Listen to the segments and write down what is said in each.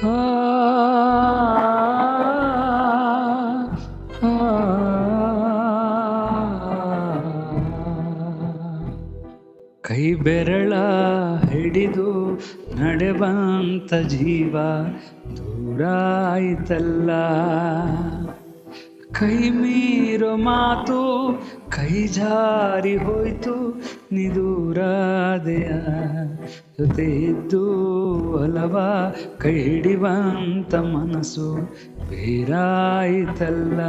ಆ, ಆ, ಕೈ ಬೆರಳ ಹಿಡಿದು ನಡೆವಂತ ಜೀವ ದೂರ ಆಯ್ತಲ್ಲ. ಕೈ ಮೀರೋ ಮಾತು ಕೈ ಜಾರಿ ಹೋಯ್ತು, ನೀ ದೂರಾದೆಯ. ಜೊತೆ ಇದ್ದು ಒಲವ ಕೈ ಹಿಡಿವಂತ ಮನಸ್ಸು ಬೇರಾಯ್ತಲ್ಲ.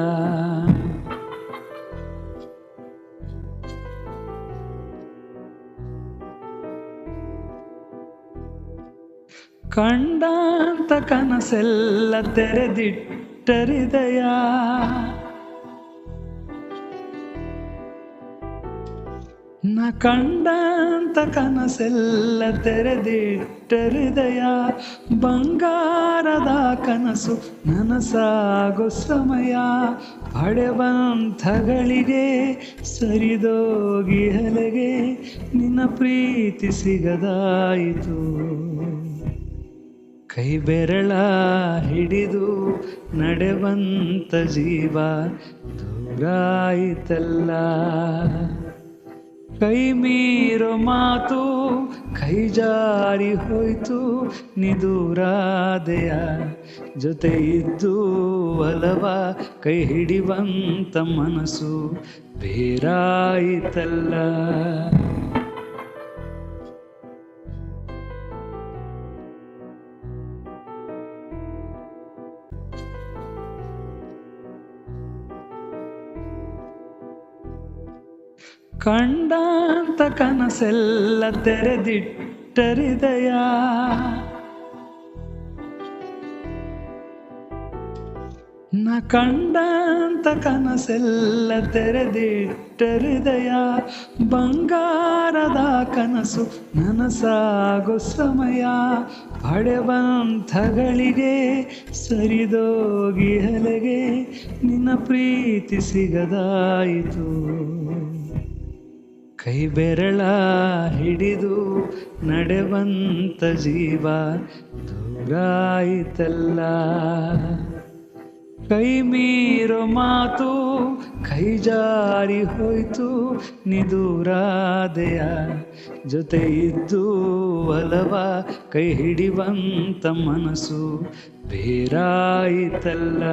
ಕಂಡಂತ ಕನಸೆಲ್ಲ ತೆರೆದಿಟ್ಟರಿದಯ, ನ ಕಂಡಂತ ಕನಸೆಲ್ಲ ತೆರೆದಿಟ್ಟರಿದಯ. ಬಂಗಾರದ ಕನಸು ನನಸಾಗೋ ಸಮಯ, ಪಡೆವಂಥಗಳಿಗೆ ಸರಿದೋಗಿ ಹಲೆಗೆ ನಿನ್ನ ಪ್ರೀತಿ ಸಿಗದಾಯಿತು. ಕೈ ಬೆರಳ ಹಿಡಿದು ನಡೆವಂತ ಜೀವ ದೂರಾಯಿತಲ್ಲ. ಕೈ ಮೀರೋ ಮಾತು ಕೈ ಜಾರಿ ಹೋಯ್ತು, ನೀ ದೂರಾದೆಯ. ಜೊತೆ ಇದ್ದು ಒಲವ ಕೈ ಹಿಡಿವಂತ ಮನಸ್ಸು ಬೇರಾಯಿತಲ್ಲ. ಕಂಡಂತ ಕನಸೆಲ್ಲ ತೆರೆದಿಟ್ಟರಿದಯ, ನ ಕಂಡಂತ ಕನಸೆಲ್ಲ ತೆರೆದಿಟ್ಟರಿದಯ. ಬಂಗಾರದ ಕನಸು ನನಸಾಗೋ ಸಮಯ, ಪಡೆವಂಥಗಳಿಗೆ ಸರಿದೋಗಿ ಹಲೆಗೆ ನಿನ್ನ ಪ್ರೀತಿ ಸಿಗದಾಯಿತು. ಕೈ ಬೆರಳ ಹಿಡಿದು ನಡೆವಂತ ಜೀವ ದೂರಾಯಿತಲ್ಲ. ಕೈ ಮೀರೋ ಮಾತು ಕೈ ಜಾರಿ ಹೋಯ್ತು, ನೀ ದೂರಾದೆಯ. ಜೊತೆ ಇದ್ದು ಒಲವ ಕೈ ಹಿಡಿವಂತ ಮನಸ್ಸು ಬೇರಾಯಿತಲ್ಲ.